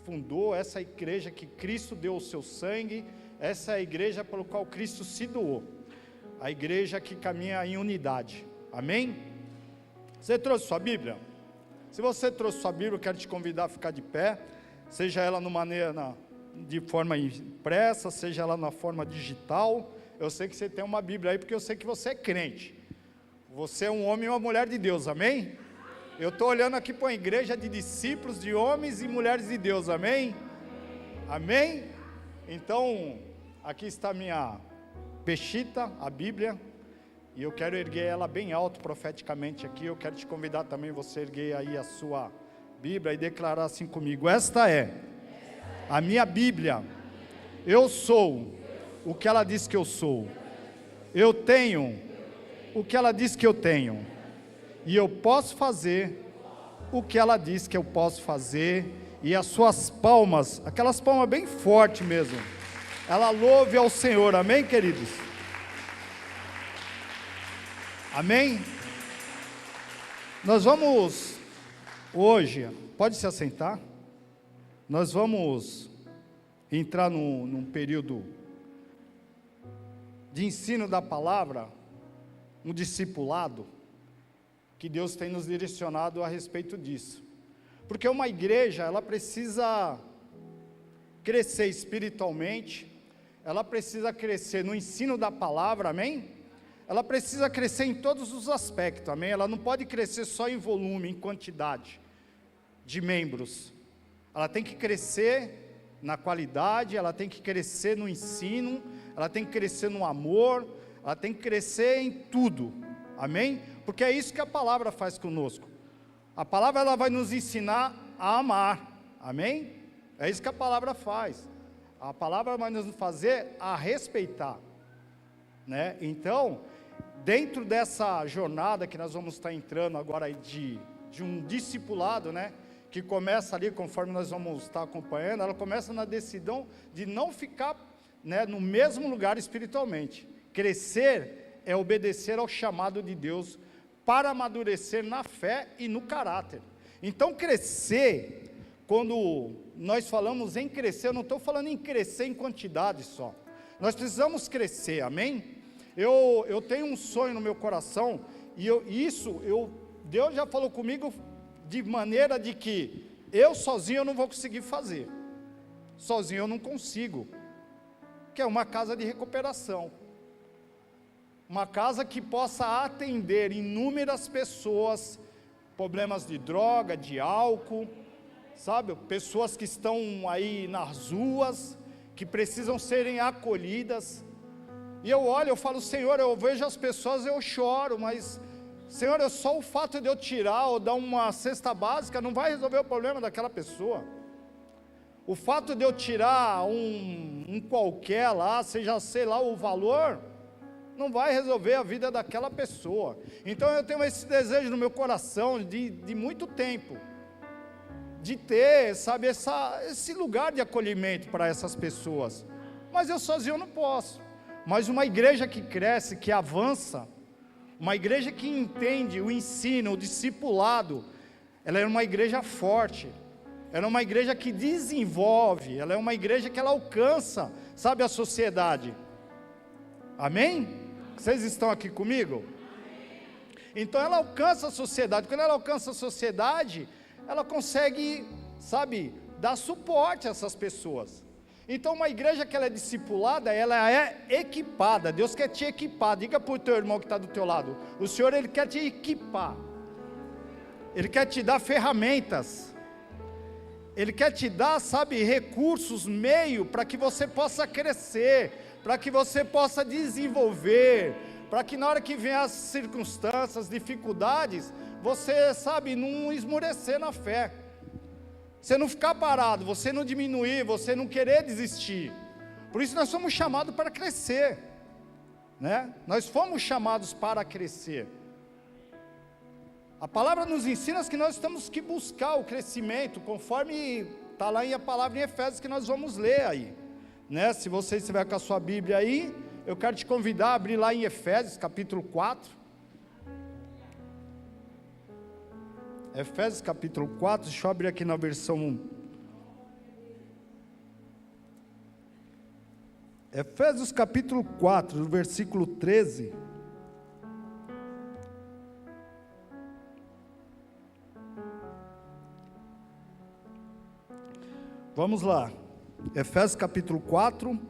fundou, essa igreja que Cristo deu o seu sangue, essa é a igreja pelo qual Cristo se doou, a igreja que caminha em unidade, amém? Você trouxe sua Bíblia? Se você trouxe sua Bíblia, eu quero te convidar a ficar de pé, seja ela de forma impressa, seja ela na forma digital. Eu sei que você tem uma Bíblia aí, porque eu sei que você é crente, você é um homem e uma mulher de Deus, amém? Eu estou olhando aqui para uma igreja de discípulos, de homens e mulheres de Deus, amém? Amém? Então, aqui está a minha pechita, a Bíblia, e eu quero erguer ela bem alto profeticamente aqui. Eu quero te convidar também, você erguer aí a sua Bíblia e declarar assim comigo: esta é a minha Bíblia, eu sou o que ela diz que eu sou, eu tenho o que ela diz que eu tenho, e eu posso fazer o que ela diz que eu posso fazer. E as suas palmas, aquelas palmas bem fortes mesmo, ela louve ao Senhor, amém, queridos? Amém? Nós vamos hoje, pode se assentar, nós vamos entrar num período de ensino da palavra, um discipulado, que Deus tem nos direcionado a respeito disso, porque uma igreja, ela precisa crescer espiritualmente, ela precisa crescer no ensino da palavra, amém? Ela precisa crescer em todos os aspectos, amém? Ela não pode crescer só em volume, em quantidade de membros, ela tem que crescer na qualidade, ela tem que crescer no ensino, ela tem que crescer no amor, ela tem que crescer em tudo, amém? Porque é isso que a palavra faz conosco. A palavra, ela vai nos ensinar a amar, amém? É isso que a palavra faz. A palavra vai nos fazer a respeitar, né? Então, dentro dessa jornada que nós vamos estar entrando agora de um discipulado, né? Que começa ali, conforme nós vamos estar acompanhando, ela começa na decisão de não ficar, né, no mesmo lugar espiritualmente. Crescer é obedecer ao chamado de Deus para amadurecer na fé e no caráter. Então, crescer, quando nós falamos em crescer, eu não estou falando em crescer em quantidade só, nós precisamos crescer, amém? Eu tenho um sonho no meu coração, e Deus já falou comigo, de maneira de que, eu sozinho eu não vou conseguir fazer, sozinho eu não consigo, que é uma casa de recuperação, uma casa que possa atender inúmeras pessoas, problemas de droga, de álcool, sabe, pessoas que estão aí nas ruas, que precisam serem acolhidas, e eu olho, eu falo: Senhor, eu vejo as pessoas, eu choro, mas, Senhor, só o fato de eu tirar, ou dar uma cesta básica, não vai resolver o problema daquela pessoa, o fato de eu tirar um qualquer lá, seja, sei lá, o valor, não vai resolver a vida daquela pessoa. Então eu tenho esse desejo no meu coração, de muito tempo, de ter, sabe, esse lugar de acolhimento para essas pessoas, mas eu sozinho não posso. Mas uma igreja que cresce, que avança, uma igreja que entende o ensino, o discipulado, ela é uma igreja forte, ela é uma igreja que desenvolve, ela é uma igreja que ela alcança, sabe, a sociedade, amém? Vocês estão aqui comigo? Então ela alcança a sociedade. Quando ela alcança a sociedade, ela consegue, sabe, dar suporte a essas pessoas. Então uma igreja que ela é discipulada, ela é equipada. Deus quer te equipar. Diga para o teu irmão que está do teu lado: o Senhor, Ele quer te equipar, Ele quer te dar ferramentas, Ele quer te dar, sabe, recursos, meio, para que você possa crescer, para que você possa desenvolver, para que na hora que vem as circunstâncias, as dificuldades, você, sabe, não esmorecer na fé, você não ficar parado, você não diminuir, você não querer desistir. Por isso nós somos chamados para crescer, né? Nós fomos chamados para crescer. A palavra nos ensina que nós temos que buscar o crescimento, conforme está lá a palavra em Efésios, que nós vamos ler aí, né? Se você estiver com a sua Bíblia aí, eu quero te convidar a abrir lá em Efésios capítulo 4, Efésios capítulo 4, deixa eu abrir aqui na versão Efésios capítulo 4, versículo 13. Vamos lá. Efésios capítulo 4.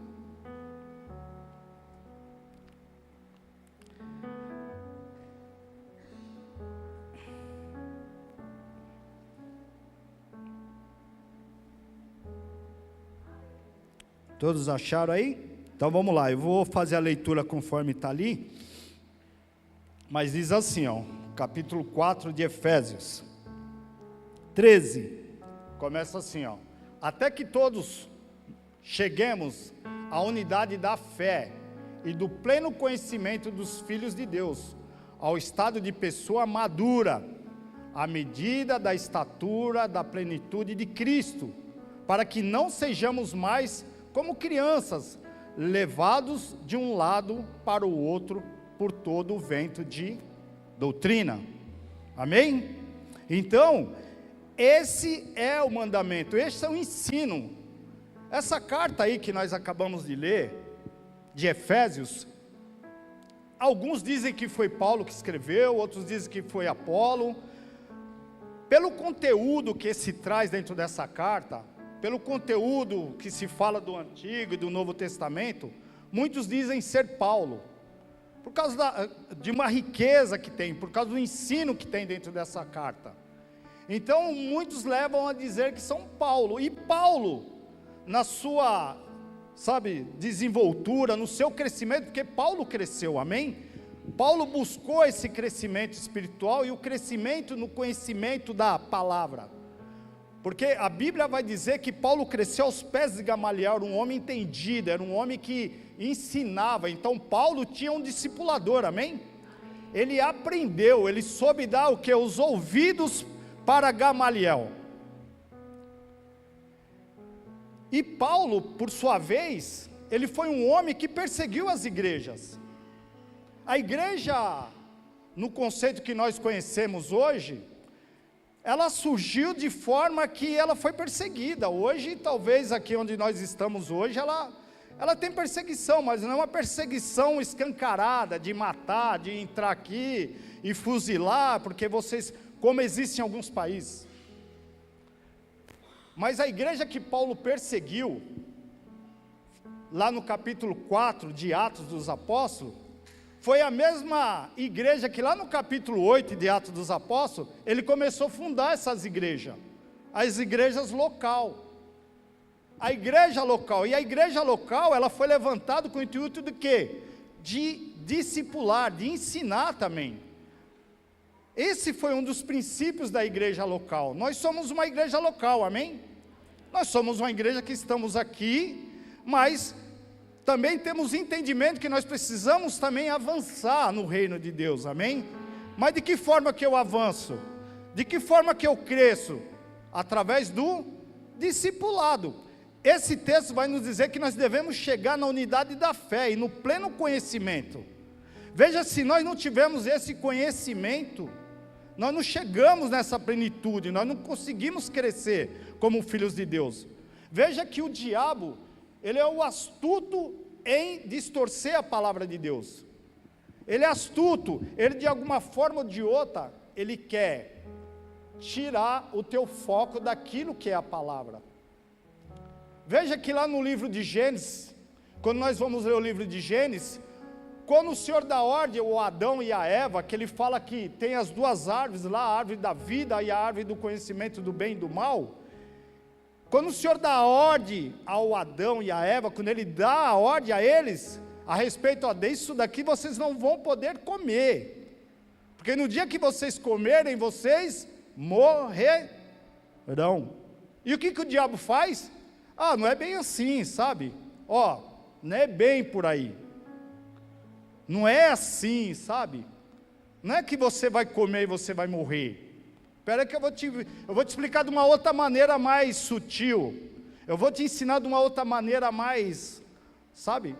Todos acharam aí? Então vamos lá, eu vou fazer a leitura conforme está ali, mas diz assim, capítulo 4 de Efésios, 13, começa assim, até que todos cheguemos à unidade da fé e do pleno conhecimento dos filhos de Deus, ao estado de pessoa madura, à medida da estatura da plenitude de Cristo, para que não sejamos mais como crianças, levados de um lado para o outro por todo o vento de doutrina. Amém? Então, esse é o mandamento, esse é o ensino. Essa carta aí que nós acabamos de ler, de Efésios, alguns dizem que foi Paulo que escreveu, outros dizem que foi Apolo. Pelo conteúdo que se traz dentro dessa carta, pelo conteúdo que se fala do Antigo e do Novo Testamento, muitos dizem ser Paulo, por causa de uma riqueza que tem, por causa do ensino que tem dentro dessa carta. Então muitos levam a dizer que são Paulo, e Paulo, na sua, desenvoltura, no seu crescimento, porque Paulo cresceu, amém? Paulo buscou esse crescimento espiritual e o crescimento no conhecimento da palavra. Porque a Bíblia vai dizer que Paulo cresceu aos pés de Gamaliel, era um homem entendido, era um homem que ensinava. Então Paulo tinha um discipulador, amém? Ele aprendeu, ele soube dar o que? Os ouvidos para Gamaliel. E Paulo, por sua vez, ele foi um homem que perseguiu as igrejas. A igreja, no conceito que nós conhecemos hoje, ela surgiu de forma que ela foi perseguida. Hoje, talvez aqui onde nós estamos hoje, ela tem perseguição, mas não é uma perseguição escancarada, de matar, de entrar aqui e fuzilar, porque como existe em alguns países. Mas a igreja que Paulo perseguiu, lá no capítulo 4 de Atos dos Apóstolos, foi a mesma igreja que lá no capítulo 8 de Atos dos Apóstolos, ele começou a fundar essas igrejas, as igrejas local. A igreja local, e a igreja local, ela foi levantada com o intuito de quê? De discipular, de ensinar também. Esse foi um dos princípios da igreja local. Nós somos uma igreja local, amém? Nós somos uma igreja que estamos aqui, mas também temos entendimento que nós precisamos também avançar no reino de Deus, amém? Mas de que forma que eu avanço? De que forma que eu cresço? Através do discipulado. Esse texto vai nos dizer que nós devemos chegar na unidade da fé e no pleno conhecimento. Veja, se nós não tivermos esse conhecimento, nós não chegamos nessa plenitude, nós não conseguimos crescer como filhos de Deus. Veja que o diabo, ele é o astuto em distorcer a palavra de Deus. Ele é astuto, ele de alguma forma ou de outra, ele quer tirar o teu foco daquilo que é a palavra. Veja que lá no livro de Gênesis, quando nós vamos ler o livro de Gênesis, quando o Senhor dá ordem ao Adão e a Eva, que ele fala que tem as duas árvores lá, a árvore da vida e a árvore do conhecimento do bem e do mal, quando o Senhor dá ordem ao Adão e a Eva, quando ele dá a ordem a eles, a respeito disso daqui vocês não vão poder comer, porque no dia que vocês comerem, vocês morrerão. E o que o diabo faz? Não é bem assim, sabe? Não é bem por aí. Não é assim, sabe? Não é que você vai comer e você vai morrer. Espera que eu vou te explicar de uma outra maneira mais sutil. Eu vou te ensinar de uma outra maneira mais, sabe?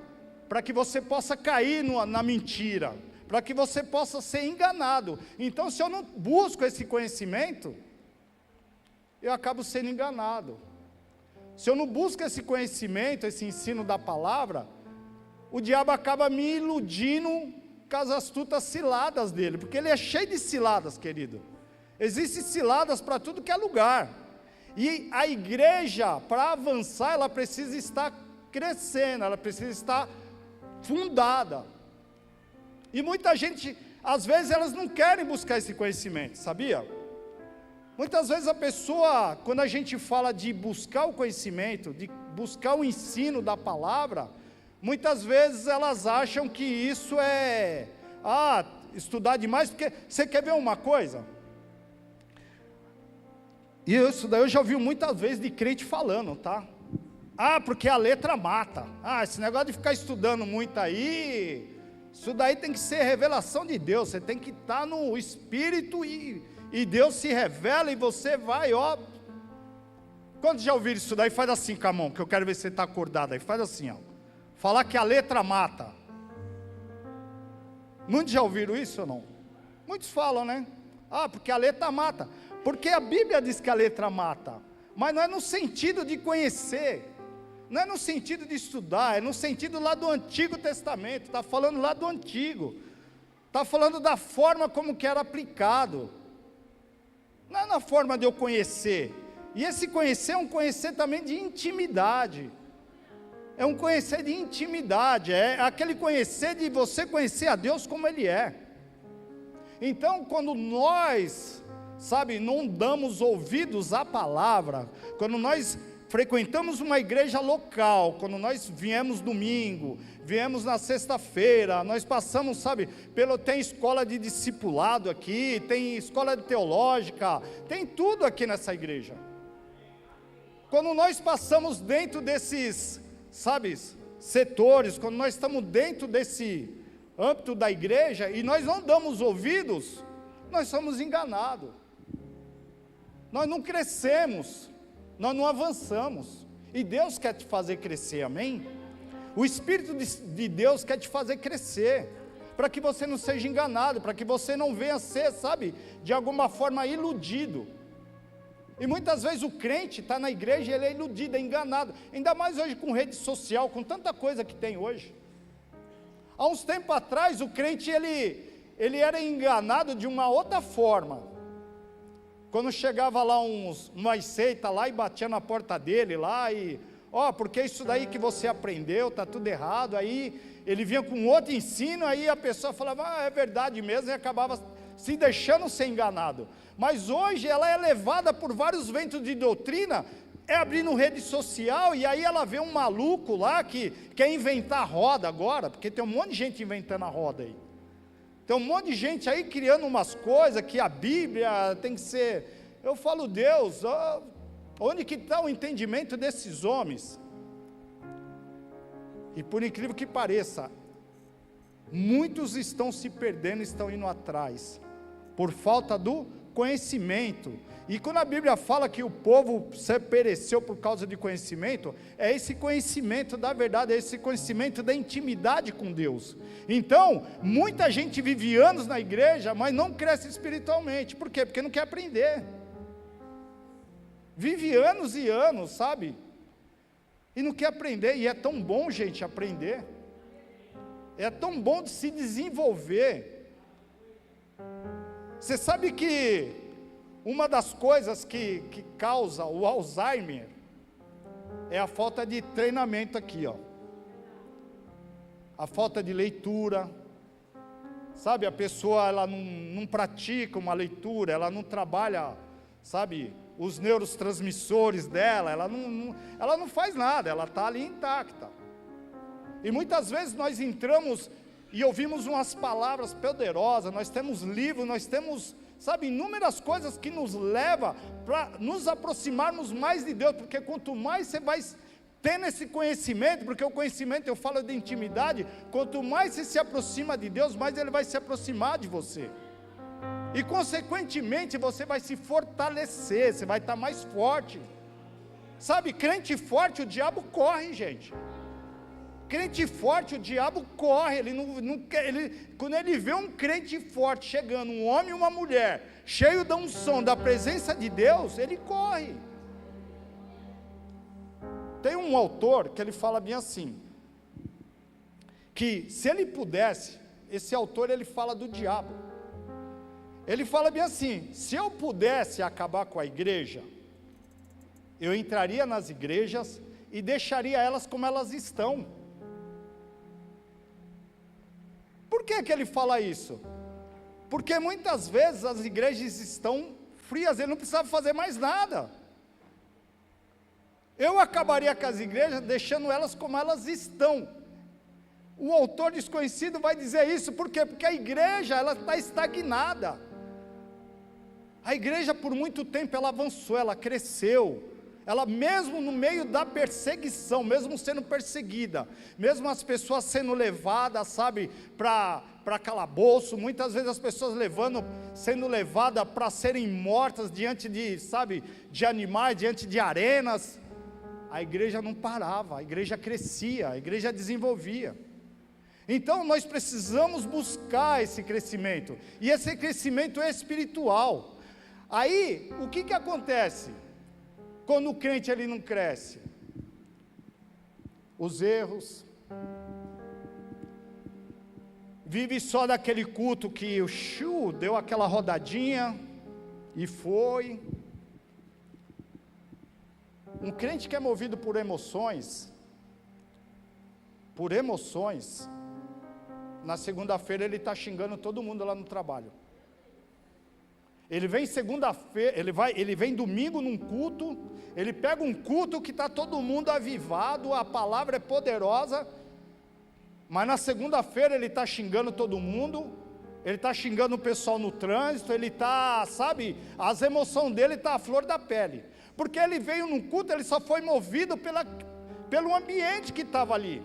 Para que você possa cair na mentira. Para que você possa ser enganado. Então, se eu não busco esse conhecimento, eu acabo sendo enganado. Se eu não busco esse conhecimento, esse ensino da palavra, o diabo acaba me iludindo com as astutas ciladas dele, porque ele é cheio de ciladas, querido. Existem ciladas para tudo que é lugar, e a igreja, para avançar, ela precisa estar crescendo, ela precisa estar fundada, e muita gente, às vezes elas não querem buscar esse conhecimento, sabia? Muitas vezes a pessoa, quando a gente fala de buscar o conhecimento, de buscar o ensino da palavra, muitas vezes elas acham que isso é, estudar demais, porque você quer ver uma coisa? E isso daí eu já ouvi muitas vezes de crente falando, tá? Porque a letra mata. Esse negócio de ficar estudando muito aí, isso daí tem que ser revelação de Deus, você tem que estar no Espírito e Deus se revela e você vai, ó. Quantos já ouviram isso daí? Faz assim com a mão, que eu quero ver se você está acordado aí, faz assim, ó. Falar que a letra mata. Muitos já ouviram isso ou não? Muitos falam, né? Porque a letra mata. Porque a Bíblia diz que a letra mata, mas não é no sentido de conhecer, não é no sentido de estudar, é no sentido lá do Antigo Testamento, está falando lá do Antigo, está falando da forma como que era aplicado, não é na forma de eu conhecer, e esse conhecer é um conhecer também de intimidade, é um conhecer de intimidade, é aquele conhecer de você conhecer a Deus como Ele é. Então quando nós, não damos ouvidos à palavra, quando nós frequentamos uma igreja local, quando nós viemos domingo, viemos na sexta-feira, nós passamos, tem escola de discipulado aqui, tem escola teológica, tem tudo aqui nessa igreja. Quando nós passamos dentro desses, setores, quando nós estamos dentro desse âmbito da igreja, e nós não damos ouvidos, nós somos enganados. Nós não crescemos, nós não avançamos, e Deus quer te fazer crescer, amém? O Espírito de Deus quer te fazer crescer, para que você não seja enganado, para que você não venha ser, de alguma forma iludido. E muitas vezes o crente está na igreja e ele é iludido, é enganado, ainda mais hoje com rede social, com tanta coisa que tem hoje. Há uns tempos atrás o crente ele era enganado de uma outra forma. Quando chegava lá umas seitas lá e batia na porta dele lá e, porque isso daí que você aprendeu, está tudo errado, aí ele vinha com outro ensino, aí a pessoa falava, é verdade mesmo, e acabava se deixando ser enganado. Mas hoje ela é levada por vários ventos de doutrina, abrindo rede social, e aí ela vê um maluco lá que quer inventar roda agora, porque tem um monte de gente inventando a roda aí. Tem um monte de gente aí criando umas coisas que a Bíblia tem que ser. Eu falo, Deus, onde que está o entendimento desses homens? E por incrível que pareça, muitos estão se perdendo, estão indo atrás, por falta do conhecimento. E quando a Bíblia fala que o povo se pereceu por causa de conhecimento, é esse conhecimento da verdade, é esse conhecimento da intimidade com Deus. Então, muita gente vive anos na igreja, mas não cresce espiritualmente. Por quê? Porque não quer aprender. Vive anos e anos, e não quer aprender, e é tão bom, gente, aprender. É tão bom de se desenvolver. Você sabe que uma das coisas que causa o Alzheimer é a falta de treinamento aqui, a falta de leitura, a pessoa ela não pratica uma leitura, ela não trabalha, os neurotransmissores dela, ela não faz nada, ela está ali intacta. E muitas vezes nós entramos e ouvimos umas palavras poderosas, nós temos livros, nós temos, inúmeras coisas que nos levam para nos aproximarmos mais de Deus, porque quanto mais você vai tendo esse conhecimento, porque o conhecimento, eu falo de intimidade, quanto mais você se aproxima de Deus, mais Ele vai se aproximar de você, e consequentemente você vai se fortalecer, você vai estar mais forte, crente forte, o diabo corre, gente. Crente forte, o diabo corre, quando ele vê um crente forte chegando, um homem e uma mulher, cheio da unção, da presença de Deus, ele corre. Tem um autor que ele fala bem assim, que se ele pudesse, esse autor ele fala do diabo. Ele fala bem assim: se eu pudesse acabar com a igreja, eu entraria nas igrejas e deixaria elas como elas estão. Por que que ele fala isso? Porque muitas vezes as igrejas estão frias, ele não precisava fazer mais nada. Eu acabaria com as igrejas deixando elas como elas estão. O autor desconhecido vai dizer isso, por quê? Porque a igreja, ela está estagnada. A igreja por muito tempo ela avançou, ela cresceu, ela mesmo no meio da perseguição, mesmo sendo perseguida, mesmo as pessoas sendo levadas, sabe, para calabouço, muitas vezes as pessoas sendo levadas para serem mortas diante de, sabe, de animais, diante de arenas, a igreja não parava, a igreja crescia, a igreja desenvolvia. Então nós precisamos buscar esse crescimento, e esse crescimento é espiritual. Aí, o que acontece quando o crente ele não cresce? Os erros, vive só daquele culto que o deu aquela rodadinha e foi. Um crente que é movido por emoções, na segunda-feira ele está xingando todo mundo lá no trabalho. Ele vem segunda-feira, ele vem domingo num culto, ele pega um culto que está todo mundo avivado, a palavra é poderosa, mas na segunda-feira ele está xingando todo mundo, ele está xingando o pessoal no trânsito, ele está, sabe, as emoções dele estão à flor da pele, porque ele veio num culto, ele só foi movido pelo ambiente que estava ali.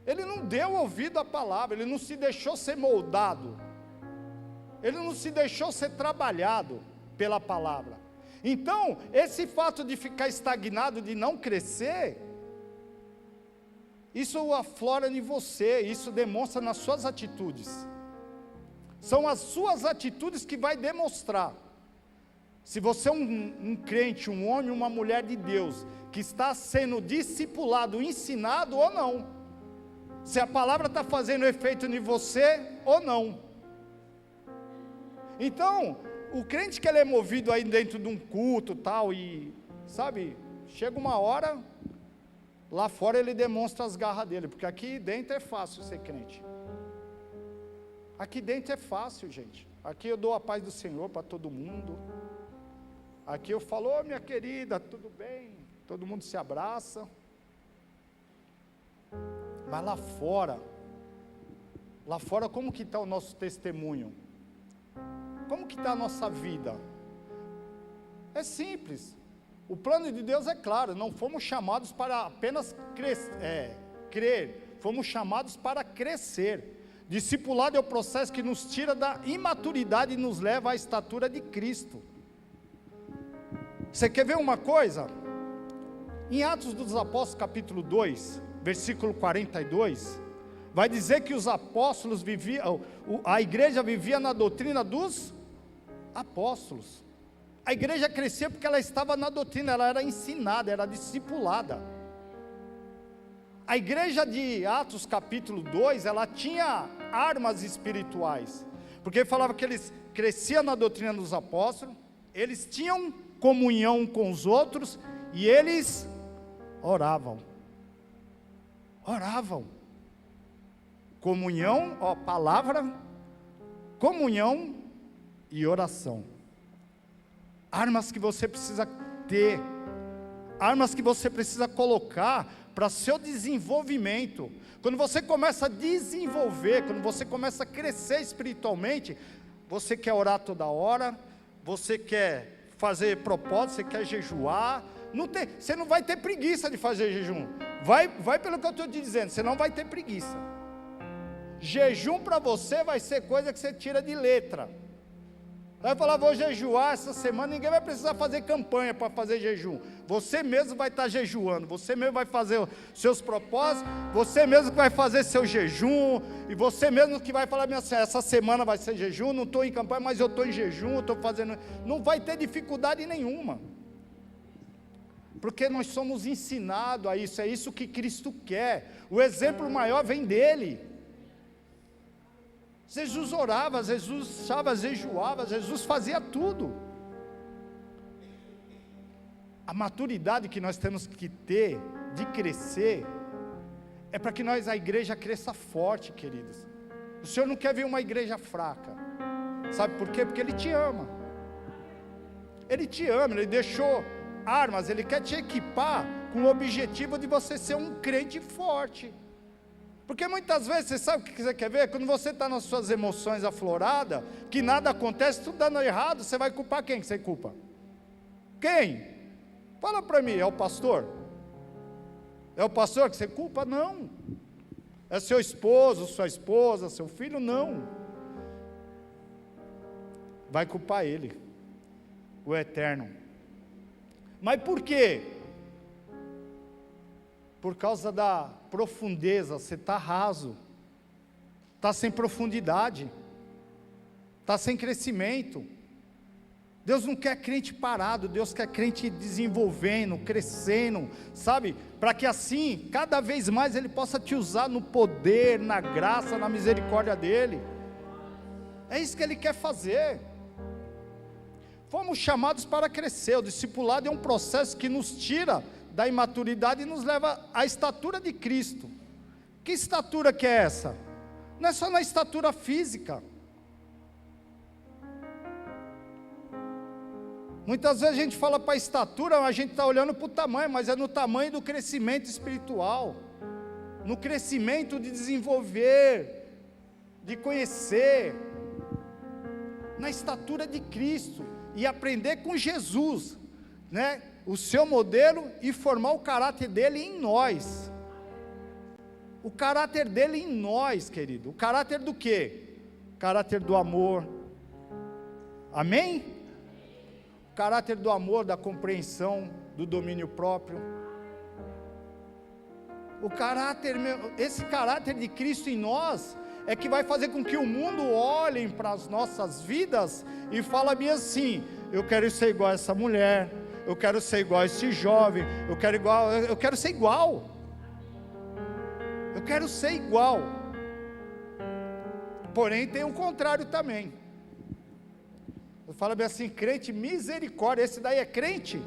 Ele não deu ouvido à palavra, ele não se deixou ser moldado, ele não se deixou ser trabalhado pela palavra. Então, esse fato de ficar estagnado, de não crescer, isso aflora em você, isso demonstra nas suas atitudes. São as suas atitudes que vai demonstrar se você é um crente, um homem, uma mulher de Deus, que está sendo discipulado, ensinado ou não, se a palavra está fazendo efeito em você ou não. Então, o crente que ele é movido aí dentro de um culto tal, e sabe, chega uma hora, lá fora ele demonstra as garras dele, porque aqui dentro é fácil ser crente, aqui dentro é fácil, gente, aqui eu dou a paz do Senhor para todo mundo, aqui eu falo, ô minha querida, tudo bem, todo mundo se abraça, mas lá fora como que está o nosso testemunho? Como que está a nossa vida? É simples, o plano de Deus é claro, não fomos chamados para apenas crer, fomos chamados para crescer. Discipulado é o processo que nos tira da imaturidade e nos leva à estatura de Cristo. Você quer ver uma coisa? Em Atos dos Apóstolos capítulo 2, versículo 42, vai dizer que os apóstolos viviam, a igreja vivia na doutrina dos apóstolos. A igreja crescia porque ela estava na doutrina, ela era ensinada, era discipulada. A igreja de Atos capítulo 2, ela tinha armas espirituais, porque falava que eles cresciam na doutrina dos apóstolos, eles tinham comunhão com os outros, e eles oravam. Comunhão, palavra, comunhão e oração. Armas que você precisa ter, armas que você precisa colocar para seu desenvolvimento. Quando você começa a desenvolver, quando você começa a crescer espiritualmente, você quer orar toda hora, você quer fazer propósito, você quer jejuar, você não vai ter preguiça de fazer jejum, vai pelo que eu estou te dizendo, você não vai ter preguiça. Jejum para você vai ser coisa que você tira de letra. Vai falar, vou jejuar essa semana, ninguém vai precisar fazer campanha para fazer jejum, você mesmo vai estar jejuando, você mesmo vai fazer os seus propósitos, você mesmo que vai fazer seu jejum, e você mesmo que vai falar assim, essa semana vai ser jejum, não estou em campanha, mas eu estou em jejum, estou fazendo, não vai ter dificuldade nenhuma. porque nós somos ensinados a isso, é isso que Cristo quer. O exemplo maior vem dele. Jesus orava, Jesus jejuava, Jesus fazia tudo. A maturidade que nós temos que ter, de crescer, é para que a igreja cresça forte, queridos. O Senhor não quer ver uma igreja fraca, sabe por quê? Porque Ele te ama. Ele te ama, Ele deixou armas, Ele quer te equipar com o objetivo de você ser um crente forte. Porque muitas vezes, você sabe o que você quer ver? Quando você está nas suas emoções afloradas, que nada acontece, tudo dando errado, você vai culpar quem que você culpa? Quem? Fala para mim, é o pastor? É o pastor que você culpa? Não. É seu esposo, sua esposa, seu filho? Não. Vai culpar ele, o eterno. Mas por quê? Por causa da profundeza, você está raso, está sem profundidade, está sem crescimento. Deus não quer crente parado, Deus quer crente desenvolvendo, crescendo, sabe? Para que assim, cada vez mais Ele possa te usar no poder, na graça, na misericórdia dEle. É isso que Ele quer fazer. Fomos chamados para crescer. O discipulado é um processo que nos tira da imaturidade e nos leva à estatura de Cristo. Que estatura que é essa? Não é só na estatura física. Muitas vezes a gente fala para a estatura, a gente está olhando para o tamanho, mas é no tamanho do crescimento espiritual, no crescimento de desenvolver, de conhecer, na estatura de Cristo, e aprender com Jesus, né? O seu modelo, e formar o caráter dele em nós. O caráter dele em nós, querido. O caráter do quê? O caráter do amor. Amém? O caráter do amor, da compreensão, do domínio próprio. O caráter, esse caráter de Cristo em nós, é que vai fazer com que o mundo olhe para as nossas vidas e fale bem assim: eu quero ser igual a essa mulher, eu quero ser igual a esse jovem, eu quero ser igual. Eu quero ser igual. Porém tem o contrário também. Eu falo bem assim: crente misericórdia, esse daí é crente?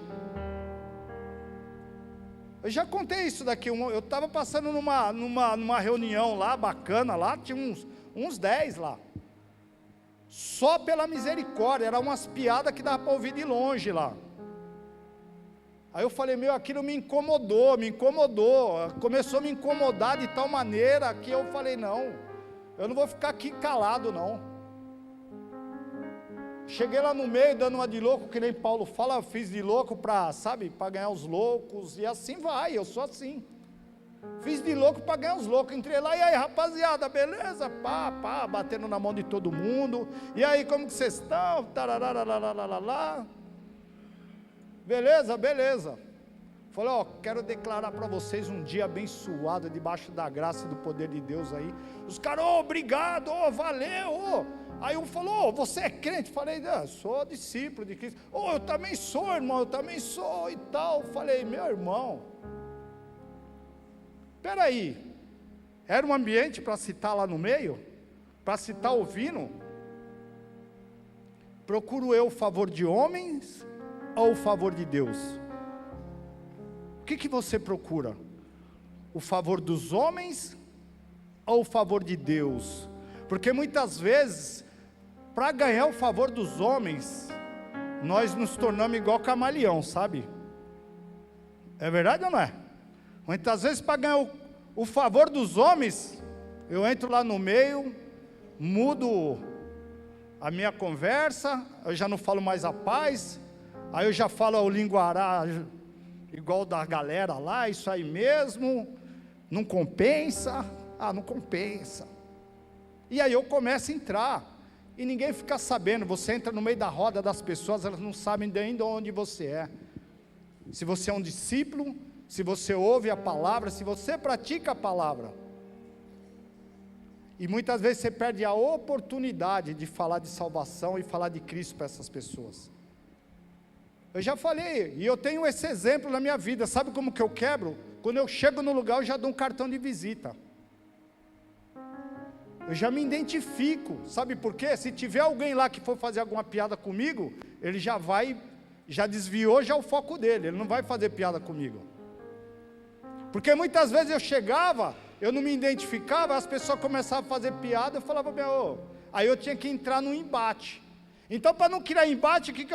Eu já contei isso daqui, eu estava passando numa reunião lá, bacana lá, tinha uns 10 lá, só pela misericórdia, eram umas piadas que dava para ouvir de longe lá. Aí eu falei: aquilo me incomodou, começou a me incomodar de tal maneira que eu falei: não, eu não vou ficar aqui calado não. Cheguei lá no meio, dando uma de louco, que nem Paulo fala, fiz de louco para ganhar os loucos, e assim vai, eu sou assim. Fiz de louco para ganhar os loucos, entrei lá, e aí rapaziada, beleza? Pá, batendo na mão de todo mundo, e aí como que vocês estão? Tararararararará. Beleza. Falei: quero declarar para vocês um dia abençoado, debaixo da graça e do poder de Deus aí. Os caras: obrigado, valeu, Aí um falou: você é crente? Falei: sou discípulo de Cristo. Eu também sou, irmão, eu também sou e tal. Falei: meu irmão, espera aí, era um ambiente para citar lá no meio? Para citar ouvindo? Procuro eu o favor de homens ou o favor de Deus? O que você procura? O favor dos homens ou o favor de Deus? Porque muitas vezes, para ganhar o favor dos homens, nós nos tornamos igual camaleão, sabe? É verdade ou não é? Muitas vezes, para ganhar o favor dos homens, eu entro lá no meio, mudo a minha conversa, eu já não falo mais a paz, aí eu já falo o linguará igual da galera lá, isso aí mesmo, não compensa, não compensa. E aí eu começo a entrar, e ninguém fica sabendo. Você entra no meio da roda das pessoas, elas não sabem ainda onde você é. Se você é um discípulo, se você ouve a palavra, se você pratica a palavra. E muitas vezes você perde a oportunidade de falar de salvação e falar de Cristo para essas pessoas. Eu já falei, e eu tenho esse exemplo na minha vida. Sabe como que eu quebro? Quando eu chego no lugar, eu já dou um cartão de visita. Eu já me identifico. Sabe por quê? Se tiver alguém lá que for fazer alguma piada comigo, ele já desviou já o foco dele. Ele não vai fazer piada comigo. Porque muitas vezes eu chegava, eu não me identificava, as pessoas começavam a fazer piada, eu falava, aí eu tinha que entrar no embate. Então, para não criar embate, o que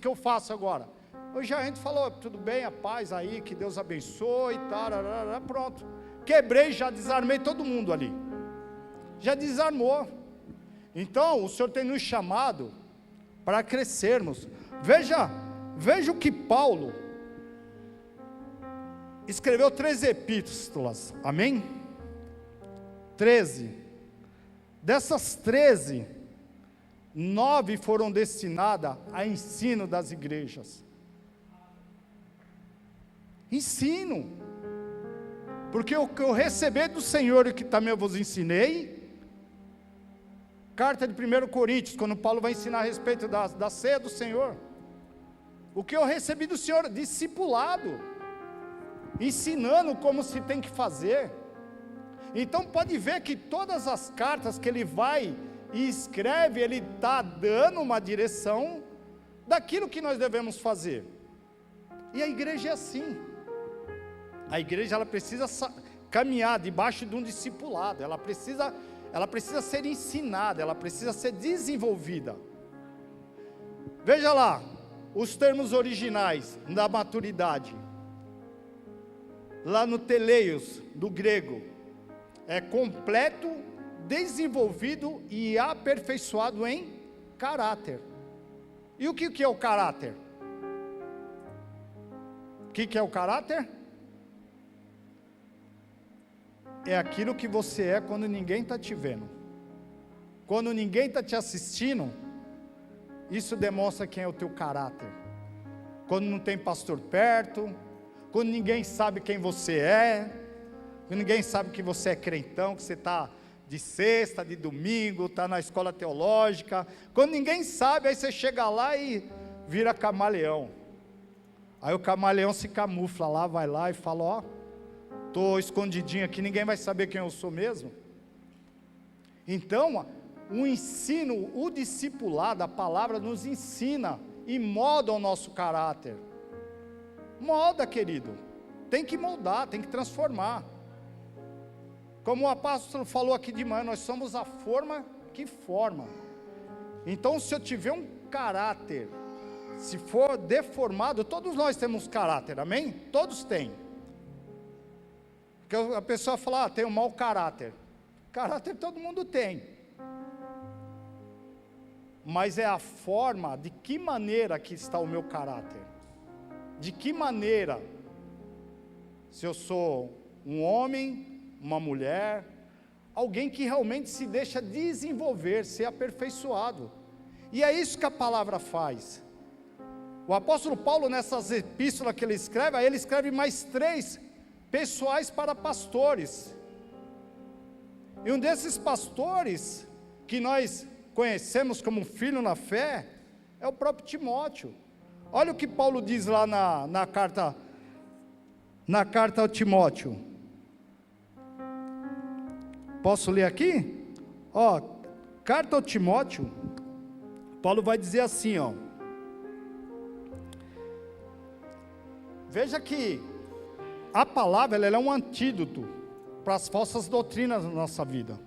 eu faço agora? Eu já entro e falo, tudo bem, a paz aí, que Deus abençoe e tal, pronto. Quebrei, já desarmei todo mundo ali. Já desarmou. Então, o Senhor tem nos chamado para crescermos. Veja o que Paulo escreveu 13 epístolas, amém? 13. Dessas 13, 9 foram destinadas a ensino das igrejas. Ensino. Porque o que eu recebi do Senhor e que também eu vos ensinei, carta de 1 Coríntios, quando Paulo vai ensinar a respeito da ceia do Senhor. O que eu recebi do Senhor, discipulado, ensinando como se tem que fazer. Então pode ver que todas as cartas que ele vai e escreve, ele está dando uma direção daquilo que nós devemos fazer. E a igreja é assim. A igreja ela precisa caminhar debaixo de um discipulado, ela precisa ser ensinada, ela precisa ser desenvolvida. Veja lá, os termos originais da maturidade. Lá no teleios, do grego, é completo, desenvolvido e aperfeiçoado em caráter. E o que é o caráter? O que é o caráter? É aquilo que você é quando ninguém está te vendo. Quando ninguém está te assistindo, isso demonstra quem é o teu caráter. Quando não tem pastor perto, quando ninguém sabe quem você é, quando ninguém sabe que você é crentão, que você está de sexta, de domingo, está na escola teológica, quando ninguém sabe, aí você chega lá e vira camaleão. Aí o camaleão se camufla lá, vai lá e fala, estou escondidinho aqui, ninguém vai saber quem eu sou mesmo. Então, o ensino, o discipulado, a palavra nos ensina e molda o nosso caráter. Molda, querido, tem que moldar, tem que transformar. Como o apóstolo falou aqui de manhã, nós somos a forma que forma. Então, se eu tiver um caráter, se for deformado, todos nós temos caráter, amém? Todos têm. Porque a pessoa fala, tem um mau caráter. Caráter todo mundo tem. Mas é a forma, de que maneira que está o meu caráter. De que maneira, se eu sou um homem, uma mulher, alguém que realmente se deixa desenvolver, ser aperfeiçoado. E é isso que a palavra faz. O apóstolo Paulo, nessas epístolas que ele escreve, aí ele escreve mais 3 pessoais para pastores. E um desses pastores, que nós conhecemos como filho na fé, é o próprio Timóteo. Olha o que Paulo diz lá na carta ao Timóteo. Posso ler aqui? Carta ao Timóteo, Paulo vai dizer assim, veja que a palavra ela é um antídoto para as falsas doutrinas na nossa vida.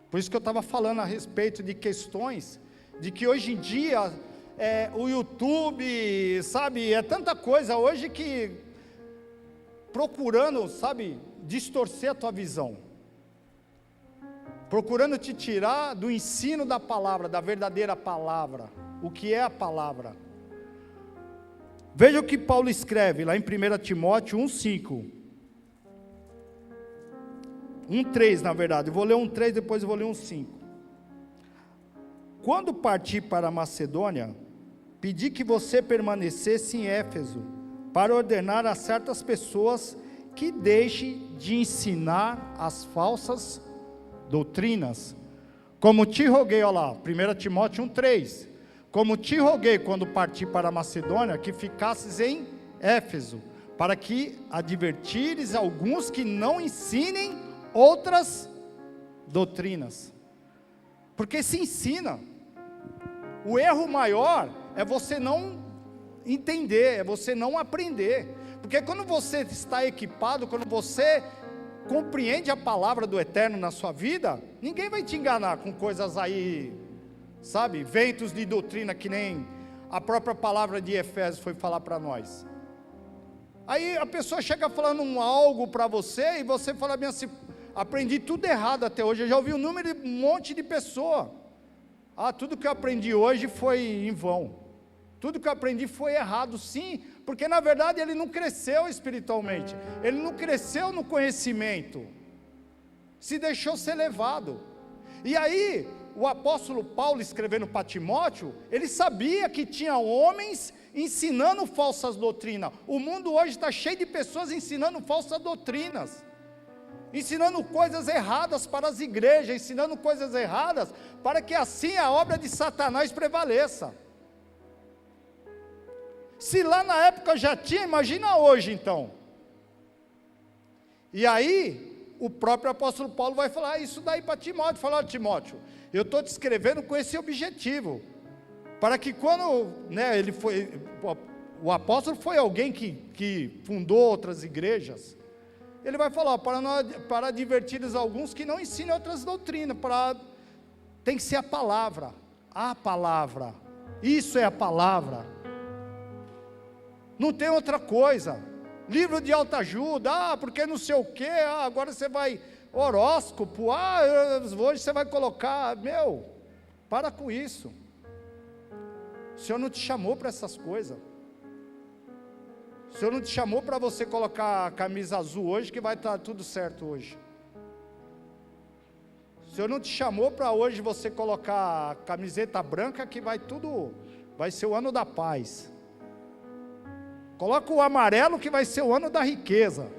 Por isso que eu estava falando a respeito de questões, de que hoje em dia, o YouTube, sabe, é tanta coisa hoje que, procurando, sabe, distorcer a tua visão, procurando te tirar do ensino da palavra, da verdadeira palavra, o que é a palavra. Veja o que Paulo escreve lá em 1 Timóteo 1,5, 1,3 na verdade, eu vou ler 1,3, depois eu vou ler 1,5. Quando parti para a Macedônia, pedi que você permanecesse em Éfeso, para ordenar a certas pessoas que deixem de ensinar as falsas doutrinas, como te roguei, olha lá, 1 Timóteo 1,3, como te roguei quando parti para a Macedônia, que ficasses em Éfeso, para que advertires alguns que não ensinem outras doutrinas. Porque se ensina. O erro maior é você não entender, é você não aprender. Porque quando você está equipado, quando você compreende a palavra do Eterno na sua vida, ninguém vai te enganar com coisas aí, sabe, ventos de doutrina, que nem a própria palavra de Efésios foi falar para nós. Aí a pessoa chega falando algo para você, e você fala bem assim: aprendi tudo errado até hoje. Eu já ouvi um monte de pessoa: tudo que eu aprendi hoje foi em vão, tudo que eu aprendi foi errado. Sim, porque na verdade ele não cresceu espiritualmente, ele não cresceu no conhecimento, se deixou ser levado. E aí o apóstolo Paulo, escrevendo para Timóteo, ele sabia que tinha homens ensinando falsas doutrinas. O mundo hoje está cheio de pessoas ensinando falsas doutrinas, ensinando coisas erradas para as igrejas, ensinando coisas erradas, para que assim a obra de Satanás prevaleça. Se lá na época já tinha, imagina hoje então. E aí o próprio apóstolo Paulo vai falar isso daí para Timóteo, falar: Timóteo, eu estou te escrevendo com esse objetivo, para que quando, né, o apóstolo foi alguém que fundou outras igrejas, ele vai falar: para advertir alguns que não ensinam outras doutrinas, tem que ser a palavra, isso é a palavra, não tem outra coisa. Livro de autoajuda, porque não sei o que, agora você vai, horóscopo, hoje você vai colocar, para com isso. O Senhor não te chamou para essas coisas. O Senhor não te chamou para você colocar a camisa azul hoje, que vai estar tudo certo hoje. O Senhor não te chamou para hoje você colocar a camiseta branca, que vai ser o ano da paz. Coloca o amarelo, que vai ser o ano da riqueza.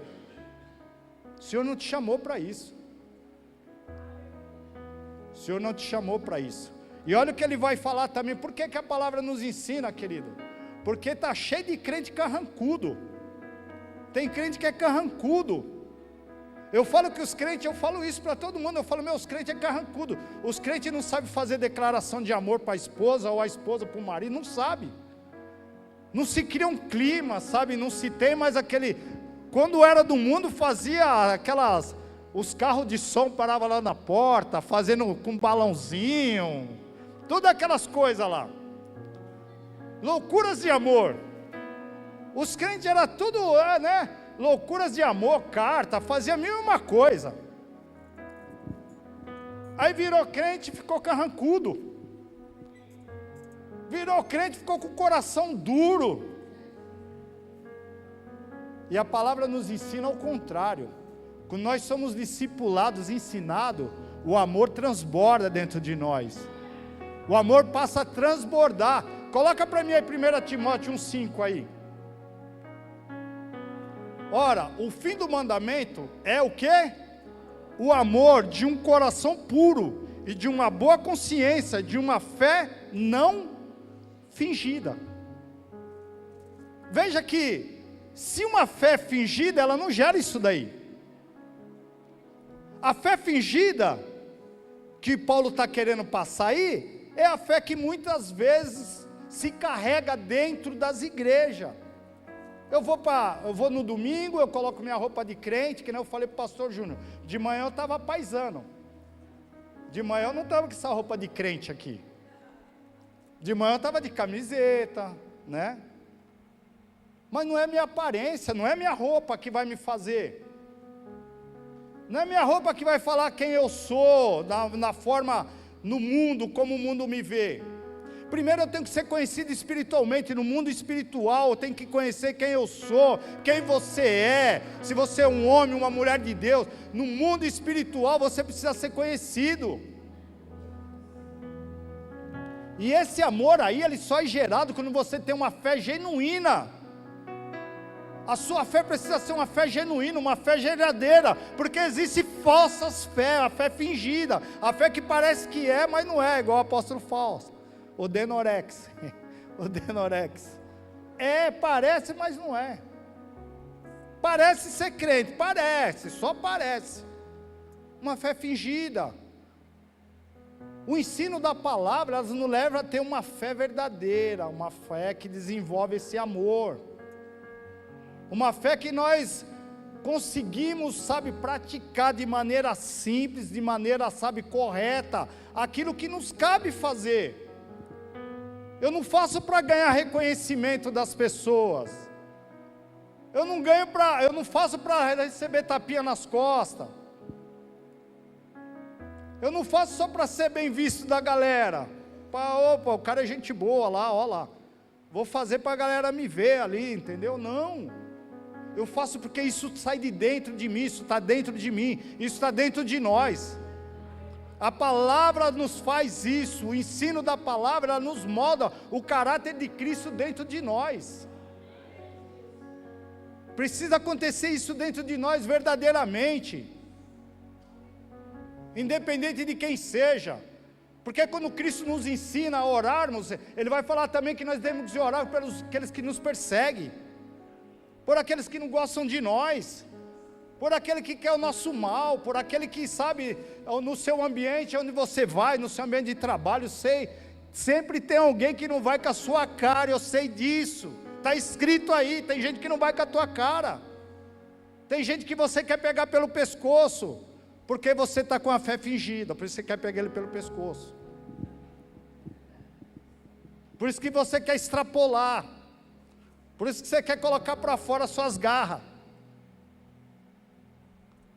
O Senhor não te chamou para isso. O Senhor não te chamou para isso. E olha o que ele vai falar também. Por que a palavra nos ensina, querido? Porque está cheio de crente carrancudo. Tem crente que é carrancudo. Eu falo que os crentes, eu falo isso para todo mundo, eu falo: os crentes é carrancudo. Os crentes não sabem fazer declaração de amor para a esposa, ou a esposa para o marido, não sabe. Não se cria um clima, sabe, não se tem mais aquele, quando era do mundo fazia os carros de som paravam lá na porta, fazendo com balãozinho, todas aquelas coisas lá, loucuras de amor. Os crentes era tudo, né, loucuras de amor, carta, fazia mil e uma coisa. Aí virou crente e ficou carrancudo. Virou crente, ficou com o coração duro. E a palavra nos ensina ao contrário. Quando nós somos discipulados, ensinados, o amor transborda dentro de nós. O amor passa a transbordar. Coloca para mim aí 1 Timóteo 1,5 aí. Ora, o fim do mandamento é o quê? O amor de um coração puro e de uma boa consciência, de uma fé não fingida. Veja que, se uma fé fingida, ela não gera isso daí. A fé fingida, que Paulo está querendo passar aí, é a fé que muitas vezes se carrega dentro das igrejas. Eu vou no domingo, eu coloco minha roupa de crente, que nem eu falei para o pastor Júnior, de manhã eu estava paisano, de manhã eu não estava com essa roupa de crente aqui, de manhã eu estava de camiseta, né? Mas não é minha aparência, não é minha roupa que vai me fazer, não é minha roupa que vai falar quem eu sou, na forma, no mundo, como o mundo me vê. Primeiro eu tenho que ser conhecido espiritualmente, no mundo espiritual, eu tenho que conhecer quem eu sou, quem você é, se você é um homem, uma mulher de Deus. No mundo espiritual você precisa ser conhecido. E esse amor aí, ele só é gerado quando você tem uma fé genuína. A sua fé precisa ser uma fé genuína, uma fé verdadeira, porque existe falsas fé, a fé fingida, a fé que parece que é, mas não é, igual o apóstolo O Denorex. O Denorex. Parece, mas não é. Parece ser crente, parece, só parece. Uma fé fingida. O ensino da palavra, elas nos leva a ter uma fé verdadeira, uma fé que desenvolve esse amor. Uma fé que nós conseguimos, sabe, praticar de maneira simples, de maneira, sabe, correta, aquilo que nos cabe fazer. Eu não faço para ganhar reconhecimento das pessoas. Eu não faço para receber tapinha nas costas. Eu não faço só para ser bem visto da galera. Opa, o cara é gente boa lá, ó lá. Vou fazer para a galera me ver ali, entendeu? Não. Eu faço porque isso sai de dentro de mim, isso está dentro de mim, isso está dentro de nós. A palavra nos faz isso, o ensino da palavra ela nos molda o caráter de Cristo dentro de nós. Precisa acontecer isso dentro de nós verdadeiramente, independente de quem seja, porque quando Cristo nos ensina a orarmos, Ele vai falar também que nós devemos orar pelos aqueles que nos perseguem, por aqueles que não gostam de nós, por aquele que quer o nosso mal, por aquele que sabe, no seu ambiente onde você vai, no seu ambiente de trabalho, sempre tem alguém que não vai com a sua cara, eu sei disso, está escrito aí, tem gente que não vai com a tua cara, tem gente que você quer pegar pelo pescoço, porque você está com a fé fingida, por isso você quer pegar ele pelo pescoço, por isso que você quer extrapolar, por isso que você quer colocar para fora as suas garras.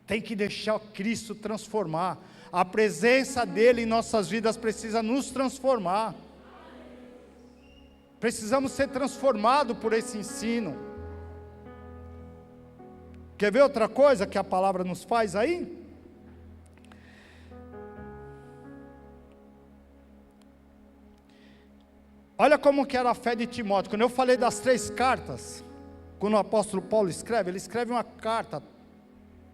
Tem que deixar Cristo transformar. A presença dEle em nossas vidas precisa nos transformar. Precisamos ser transformados por esse ensino. Quer ver outra coisa que a palavra nos faz aí? Olha como que era a fé de Timóteo. Quando eu falei das 3 cartas, quando o apóstolo Paulo escreve, ele escreve uma carta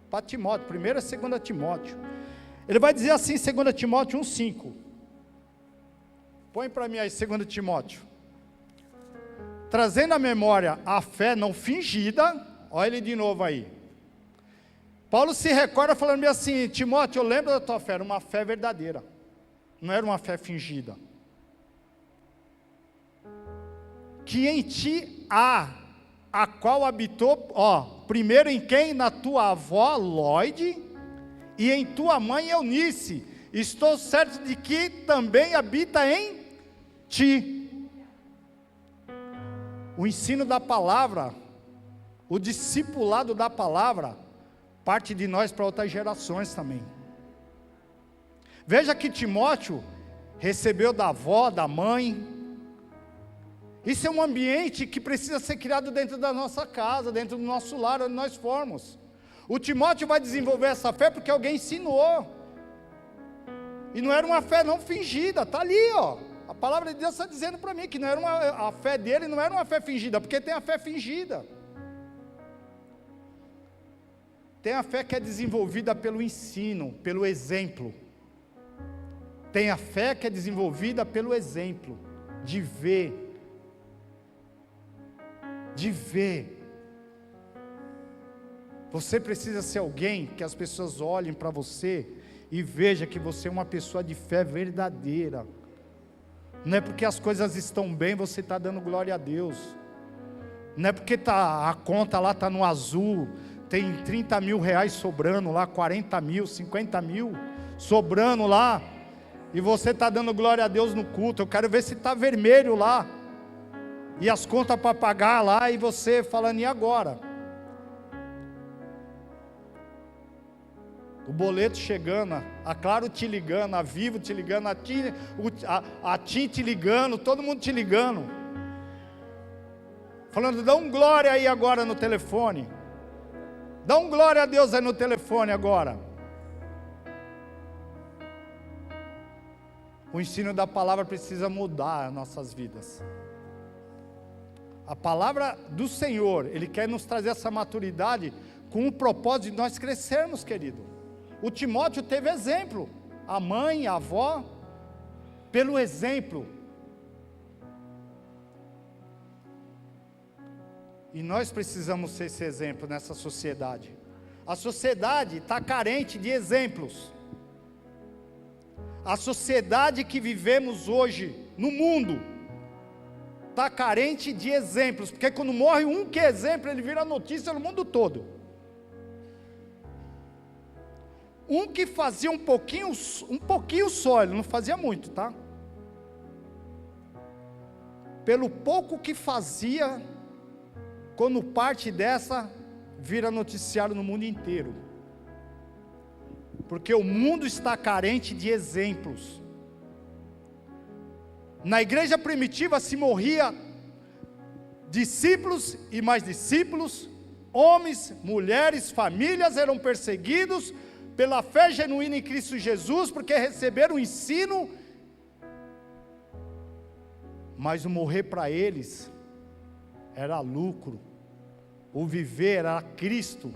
para Timóteo, 1ª e 2ª Timóteo. Ele vai dizer assim, 2 Timóteo 1,5. Põe para mim aí 2 Timóteo. Trazendo à memória a fé não fingida, olha ele de novo aí. Paulo se recorda falando bem assim, Timóteo, eu lembro da tua fé, era uma fé verdadeira, não era uma fé fingida. Que em ti há, a qual habitou, primeiro em quem? Na tua avó Lóide, e em tua mãe Eunice, estou certo de que também habita em ti. O ensino da palavra, o discipulado da palavra, parte de nós para outras gerações também. Veja que Timóteo recebeu da avó, da mãe. Isso é um ambiente que precisa ser criado dentro da nossa casa, dentro do nosso lar, onde nós formos. O Timóteo vai desenvolver essa fé porque alguém ensinou. E não era uma fé não fingida, está ali, ó. A palavra de Deus está dizendo para mim que não era a fé dele não era uma fé fingida, porque tem a fé fingida. Tem a fé que é desenvolvida pelo ensino, pelo exemplo. Tem a fé que é desenvolvida pelo exemplo, de ver. De ver. Você precisa ser alguém que as pessoas olhem para você e vejam que você é uma pessoa de fé verdadeira. Não é porque as coisas estão bem, você está dando glória a Deus. Não é porque a conta lá está no azul, tem 30 mil reais sobrando lá, 40 mil, 50 mil, sobrando lá, e você está dando glória a Deus no culto. Eu quero ver se está vermelho lá, e as contas para pagar lá, e você falando, e agora? O boleto chegando, a Claro te ligando, a Vivo te ligando, a TIM te ligando, todo mundo te ligando, falando, dá um glória aí agora no telefone, dá um glória a Deus aí no telefone agora. O ensino da palavra precisa mudar as nossas vidas. A palavra do Senhor, Ele quer nos trazer essa maturidade com o propósito de nós crescermos, querido. O Timóteo teve exemplo, a mãe, a avó, pelo exemplo, E nós precisamos ser esse exemplo nessa sociedade. A sociedade está carente de exemplos. A sociedade que vivemos hoje no mundo está carente de exemplos, porque quando morre um que é exemplo, ele vira notícia no mundo todo. Um que fazia um pouquinho só, ele não fazia muito, tá? Pelo pouco que fazia, quando parte dessa, vira noticiário no mundo inteiro. Porque o mundo está carente de exemplos. Na igreja primitiva se morria discípulos e mais discípulos, homens, mulheres, famílias eram perseguidos pela fé genuína em Cristo Jesus, porque receberam o ensino, mas o morrer para eles era lucro, o viver era Cristo.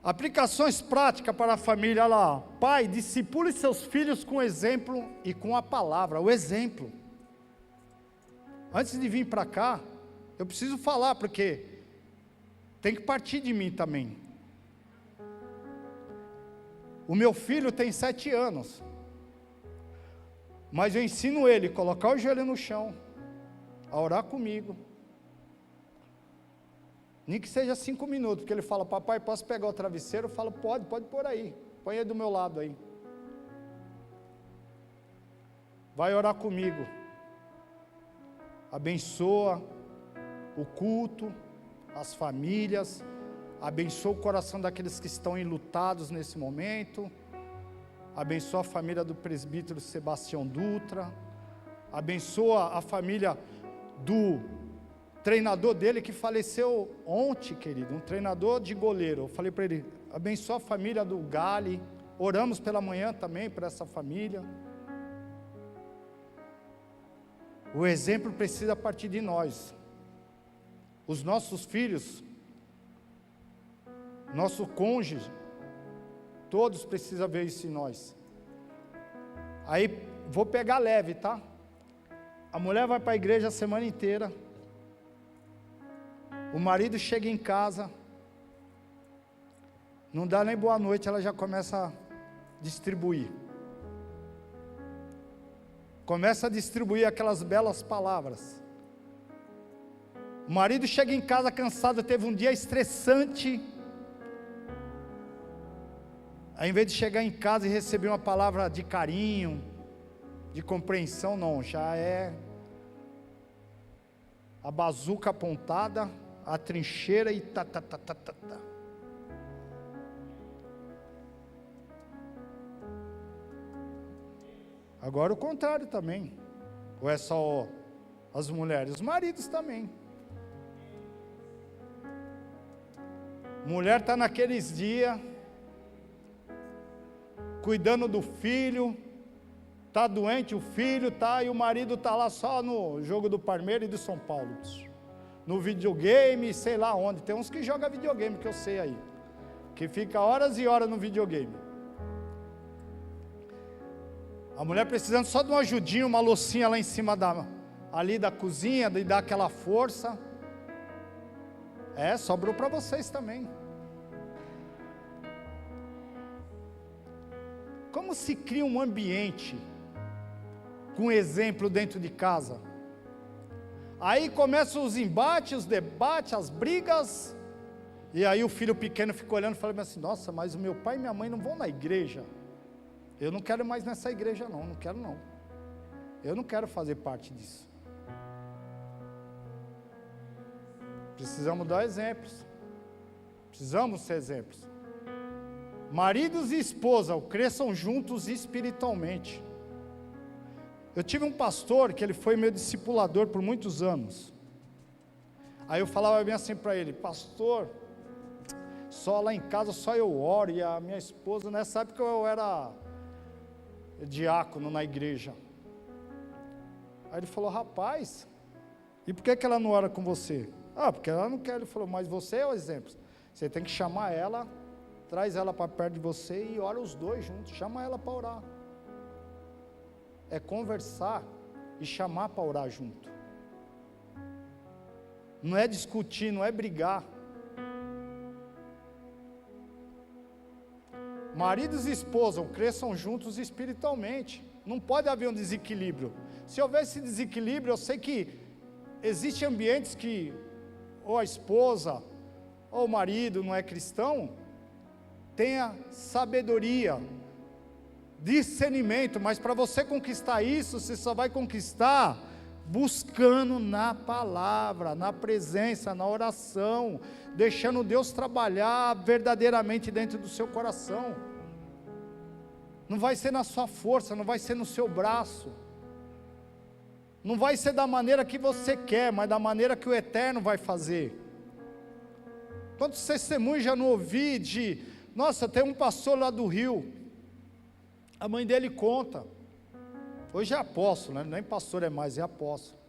Aplicações práticas para a família, olha lá. Pai, discipule seus filhos com exemplo e com a palavra, o exemplo. Antes de vir para cá, eu preciso falar, porque tem que partir de mim também. O meu filho tem 7 anos, mas eu ensino ele a colocar o joelho no chão, a orar comigo, nem que seja 5 minutos, porque ele fala: papai, posso pegar o travesseiro? Eu falo: pode pôr aí, põe aí do meu lado aí, vai orar comigo, abençoa o culto, as famílias, abençoa o coração daqueles que estão enlutados nesse momento, abençoa a família do presbítero Sebastião Dutra, abençoa a família do treinador dele que faleceu ontem, querido, um treinador de goleiro. Eu falei para ele: abençoa a família do Gali, oramos pela manhã também para essa família. O exemplo precisa partir de nós. Os nossos filhos, nosso cônjuge, todos precisam ver isso em nós. Aí, vou pegar leve, tá? A mulher vai para a igreja a semana inteira, o marido chega em casa, não dá nem boa noite, ela já começa a distribuir. Começa a distribuir aquelas belas palavras. O marido chega em casa cansado, teve um dia estressante. Aí, em vez de chegar em casa e receber uma palavra de carinho, de compreensão, não, já é a bazuca apontada, a trincheira e tá. Agora o contrário também. Ou é só as mulheres? Os maridos também. Mulher está naqueles dias, cuidando do filho, está doente o filho, tá, e o marido está lá só no jogo do Palmeiras e do São Paulo, no videogame, sei lá onde. Tem uns que jogam videogame, que eu sei aí, que fica horas e horas no videogame. A mulher precisando só de uma ajudinha, uma loucinha lá em cima ali da cozinha, de dar aquela força. Sobrou para vocês também. Como se cria um ambiente com exemplo dentro de casa? Aí começam os embates, os debates, as brigas, e aí o filho pequeno fica olhando e fala assim: nossa, mas o meu pai e minha mãe não vão na igreja, eu não quero mais nessa igreja não quero não, eu não quero fazer parte disso. Precisamos dar exemplos, precisamos ser exemplos. Maridos e esposa, cresçam juntos espiritualmente. Eu tive um pastor que ele foi meu discipulador por muitos anos. Aí eu falava bem assim para ele: pastor, só lá em casa só eu oro, e a minha esposa, nessa época eu era diácono na igreja. Aí ele falou: rapaz, e por que ela não ora com você? Porque ela não quer. Ele falou: mas você é o exemplo, você tem que chamar ela, traz ela para perto de você e ora os dois juntos, chama ela para orar. É conversar e chamar para orar junto. Não é discutir, não é brigar. Maridos e esposa cresçam juntos espiritualmente. Não pode haver um desequilíbrio. Se houver esse desequilíbrio, eu sei que existem ambientes que ou a esposa ou o marido não é cristão, tenha sabedoria, discernimento, mas para você conquistar isso, você só vai conquistar buscando na palavra, na presença, na oração, deixando Deus trabalhar verdadeiramente dentro do seu coração. Não vai ser na sua força, não vai ser no seu braço, não vai ser da maneira que você quer, mas da maneira que o Eterno vai fazer. Quantos testemunhos já não ouvi de, nossa, tem um pastor lá do Rio, a mãe dele conta, hoje é apóstolo, né? Nem pastor é mais, é apóstolo.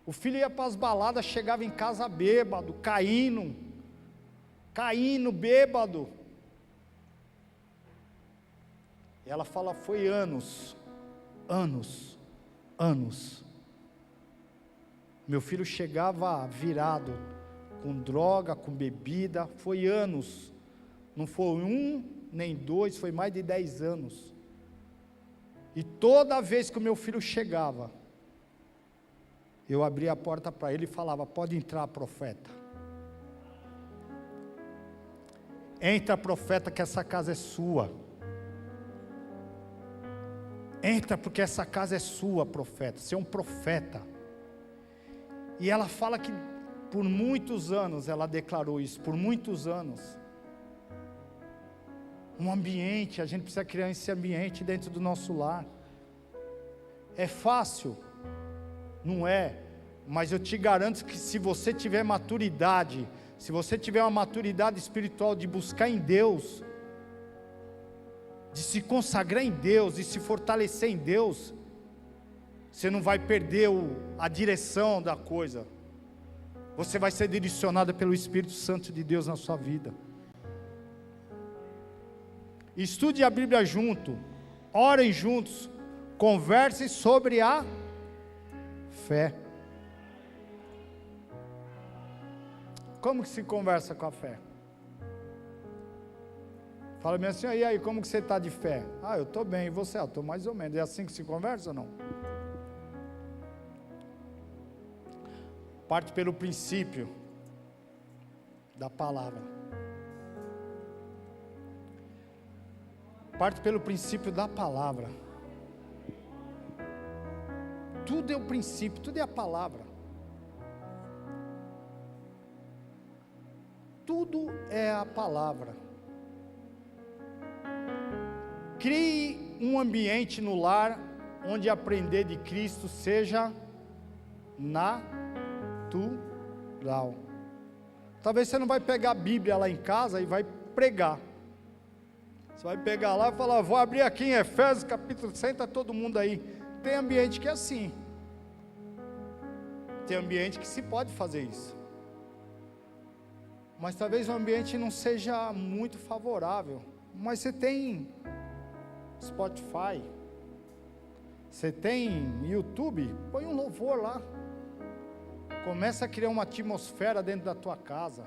O filho ia para as baladas, chegava em casa bêbado, caindo, bêbado. E ela fala, foi anos. Meu filho chegava virado, com droga, com bebida, foi anos. Não foi 1, nem 2, foi mais de 10 anos. E toda vez que o meu filho chegava, eu abria a porta para ele e falava, pode entrar, profeta. Entra, profeta, que essa casa é sua. Entra, porque essa casa é sua, profeta. Você é um profeta. E ela fala que por muitos anos ela declarou isso, por muitos anos. Um ambiente, a gente precisa criar esse ambiente dentro do nosso lar. É fácil? Não é, mas eu te garanto que se você tiver maturidade, se você tiver uma maturidade espiritual de buscar em Deus, de se consagrar em Deus, de se fortalecer em Deus, você não vai perder a direção da coisa, você vai ser direcionado pelo Espírito Santo de Deus na sua vida. Estude a Bíblia junto, orem juntos, conversem sobre a fé. Como que se conversa com a fé? Fala bem assim, e aí, como que você está de fé? Eu estou bem, e você? Eu estou mais ou menos. É assim que se conversa ou não? Parte pelo princípio da palavra. Parte pelo princípio da palavra. Tudo é o princípio, tudo é a palavra. Tudo é a palavra. Crie um ambiente no lar onde aprender de Cristo seja natural. Talvez você não vai pegar a Bíblia lá em casa e vai pregar. Você vai pegar lá e falar, vou abrir aqui em Efésios capítulo, senta todo mundo aí. Tem ambiente que é assim. Tem ambiente que se pode fazer isso. Mas talvez o ambiente não seja muito favorável. Mas você tem Spotify, você tem YouTube, põe um louvor lá. Começa a criar uma atmosfera dentro da tua casa.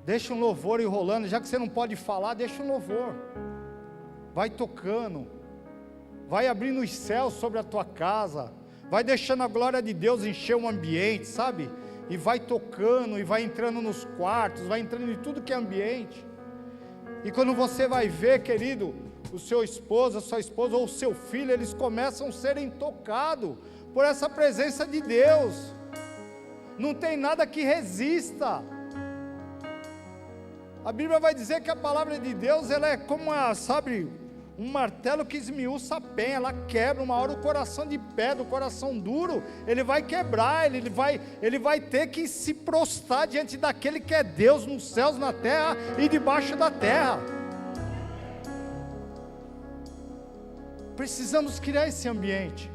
Deixa um louvor enrolando, já que você não pode falar, deixa um louvor. Vai tocando. Vai abrindo os céus sobre a tua casa. Vai deixando a glória de Deus encher o ambiente, sabe? E vai tocando, e vai entrando nos quartos, vai entrando em tudo que é ambiente. E quando você vai ver, querido, o seu esposo, a sua esposa ou o seu filho, eles começam a serem tocados por essa presença de Deus. Não tem nada que resista. A Bíblia vai dizer que a palavra de Deus, ela é como um martelo que esmiuça a penha, ela quebra. Uma hora o coração de pedra, o coração duro, ele vai quebrar, ele vai ter que se prostrar diante daquele que é Deus nos céus, na terra e debaixo da terra. Precisamos criar esse ambiente.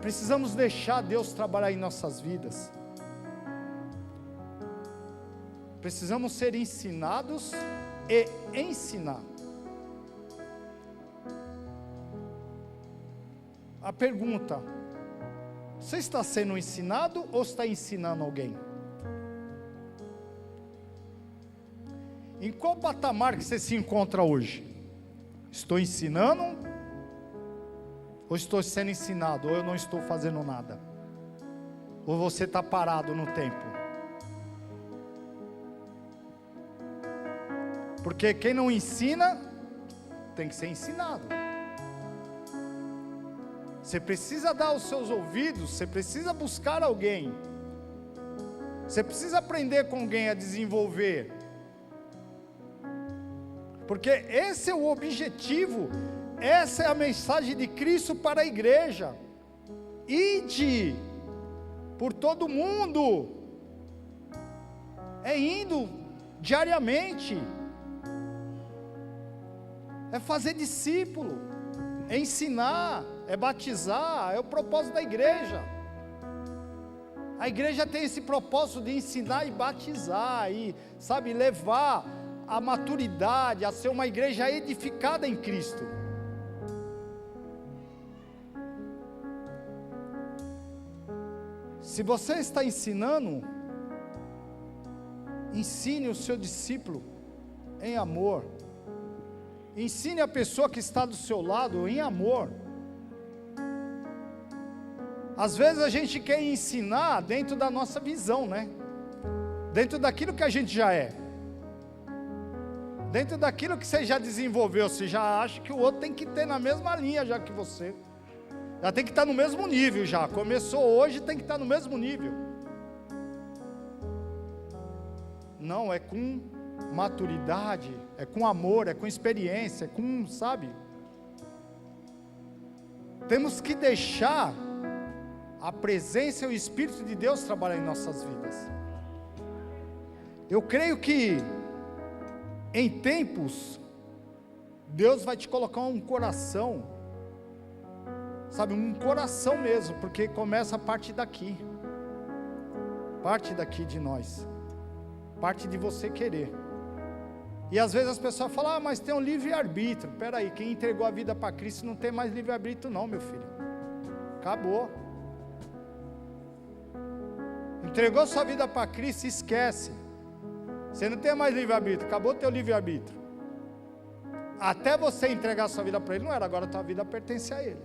Precisamos deixar Deus trabalhar em nossas vidas. Precisamos ser ensinados e ensinar. a pergunta: você está sendo ensinado ou está ensinando alguém? Em qual patamar que você se encontra hoje? Estou ensinando? Ou estou sendo ensinado? Ou eu não estou fazendo nada? Ou você está parado no tempo? Porque quem não ensina, tem que ser ensinado. Você precisa dar os seus ouvidos, você precisa buscar alguém. Você precisa aprender com alguém a desenvolver. Porque esse é o objetivo, essa é a mensagem de Cristo para a igreja. Ide por todo mundo, é indo diariamente, é fazer discípulo, é ensinar, é batizar, é o propósito da igreja. A igreja tem esse propósito de ensinar e batizar, e, sabe, levar a maturidade, a ser uma igreja edificada em Cristo. Se você está ensinando, ensine o seu discípulo em amor. Ensine a pessoa que está do seu lado em amor. Às vezes a gente quer ensinar dentro da nossa visão, né? Dentro daquilo que a gente já é. Dentro daquilo que você já desenvolveu, você já acha que o outro tem que ter na mesma linha já que você. Já tem que estar no mesmo nível já. Começou hoje, tem que estar no mesmo nível. Não, é com maturidade, é com amor, é com experiência, é com, sabe? Temos que deixar a presença e o Espírito de Deus trabalhar em nossas vidas. Eu creio que em tempos, Deus vai te colocar um coração, sabe, um coração mesmo, porque começa a partir daqui de nós, parte de você querer. E às vezes as pessoas falam: ah, mas tem um livre-arbítrio. Espera aí, quem entregou a vida para Cristo não tem mais livre-arbítrio não, meu filho. Acabou. Entregou sua vida para Cristo, esquece. Você não tem mais livre-arbítrio, acabou o teu livre-arbítrio. Até você entregar sua vida para Ele, não era, agora a tua vida pertence a Ele.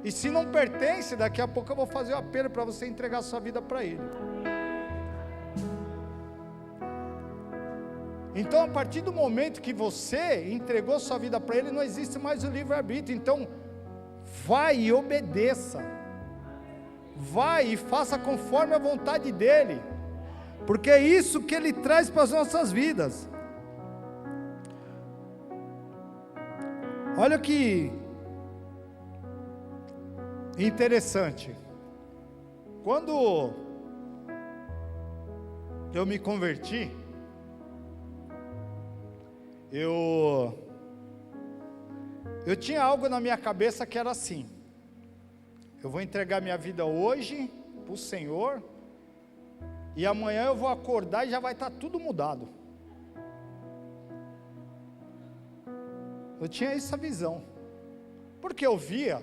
E se não pertence, daqui a pouco eu vou fazer o apelo para você entregar sua vida para Ele. Então, a partir do momento que você entregou sua vida para Ele, não existe mais o livre-arbítrio. Então, vai e obedeça. Vai e faça conforme a vontade dEle. Porque é isso que Ele traz para as nossas vidas. Olha que interessante. Quando eu me converti, eu tinha algo na minha cabeça que era assim: eu vou entregar minha vida hoje para o Senhor, e amanhã eu vou acordar e já vai estar tudo mudado. Eu tinha essa visão, porque eu via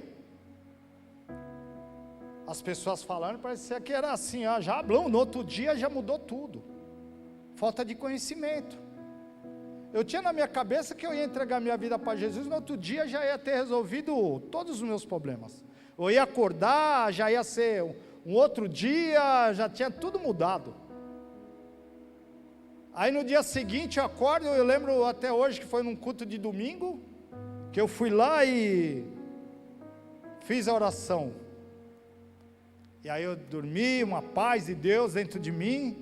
as pessoas falando, parecia que era assim, já hablou, no outro dia já mudou tudo. Falta de conhecimento. Eu tinha na minha cabeça que eu ia entregar minha vida para Jesus, no outro dia já ia ter resolvido todos os meus problemas. Eu ia acordar, já ia ser um outro dia, já tinha tudo mudado. Aí no dia seguinte eu acordo, eu lembro até hoje que foi num culto de domingo, que eu fui lá e fiz a oração. E aí eu dormi, uma paz de Deus dentro de mim.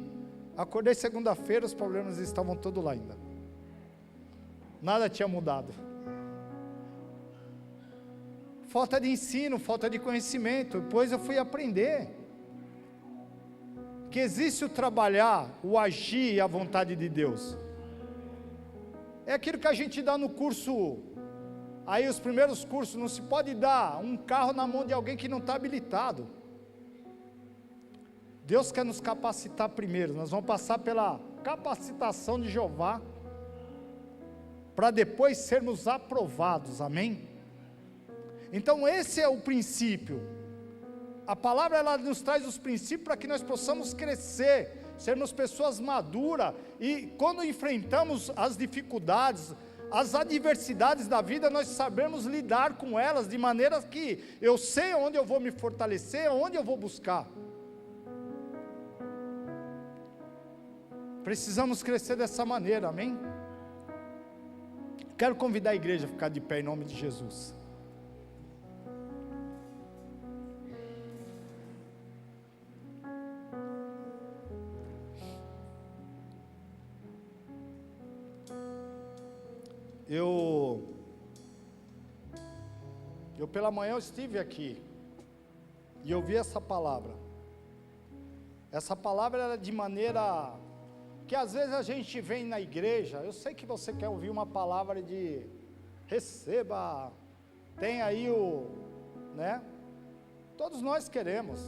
Acordei segunda-feira, os problemas estavam todos lá ainda. Nada tinha mudado. Falta de ensino, falta de conhecimento. Depois eu fui aprender que existe o trabalhar, o agir e a vontade de Deus. É aquilo que a gente dá no curso. Aí os primeiros cursos, não se pode dar um carro na mão de alguém que não está habilitado. Deus quer nos capacitar primeiro. Nós vamos passar pela capacitação de Jeová, para depois sermos aprovados, amém? Então esse é o princípio. A palavra ela nos traz os princípios para que nós possamos crescer, sermos pessoas maduras, e quando enfrentamos as dificuldades, as adversidades da vida, nós sabemos lidar com elas, de maneira que eu sei onde eu vou me fortalecer, onde eu vou buscar. Precisamos crescer dessa maneira, amém? Quero convidar a igreja a ficar de pé em nome de Jesus. Eu pela manhã eu estive aqui e eu vi essa palavra. Essa palavra era de maneira que às vezes a gente vem na igreja, eu sei que você quer ouvir uma palavra de receba, tem aí né? Todos nós queremos.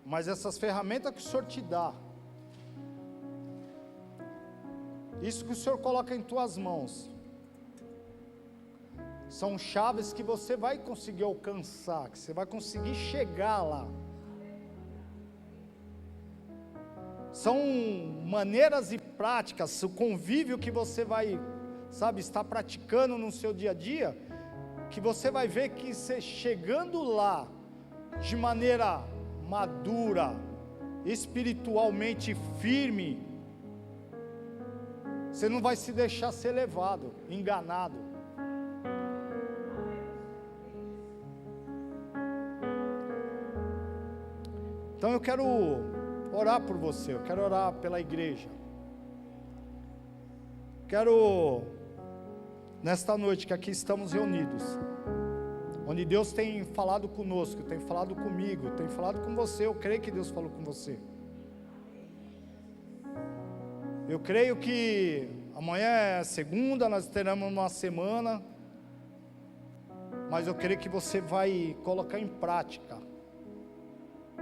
Mas essas ferramentas que o Senhor te dá, isso que o Senhor coloca em tuas mãos, são chaves que você vai conseguir alcançar, que você vai conseguir chegar lá. São maneiras e práticas, o convívio que você vai, estar praticando no seu dia a dia, que você vai ver que você chegando lá, de maneira madura, espiritualmente firme, você não vai se deixar ser levado, enganado. Então eu quero orar por você, eu quero orar pela igreja. Quero, nesta noite que aqui estamos reunidos, onde Deus tem falado conosco, tem falado comigo, tem falado com você, eu creio que Deus falou com você. Eu creio que amanhã é segunda, nós teremos uma semana, mas eu creio que você vai colocar em prática,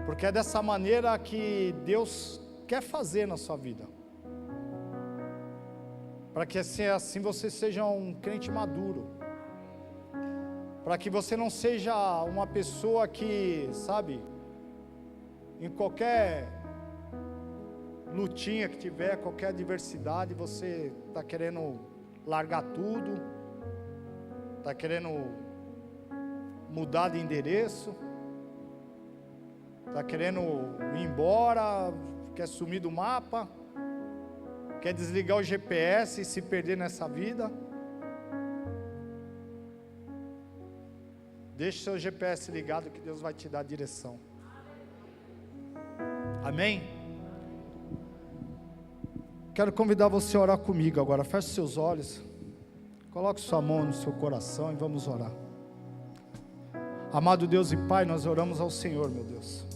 porque é dessa maneira que Deus quer fazer na sua vida, para que assim você seja um crente maduro, para que você não seja uma pessoa que, em qualquer lutinha que tiver, qualquer adversidade, você está querendo largar tudo, está querendo mudar de endereço, está querendo ir embora, quer sumir do mapa, quer desligar o GPS e se perder nessa vida. Deixe seu GPS ligado que Deus vai te dar a direção. Amém? Quero convidar você a orar comigo agora. Feche seus olhos, coloque sua mão no seu coração e vamos orar. Amado Deus e Pai, nós oramos ao Senhor, meu Deus.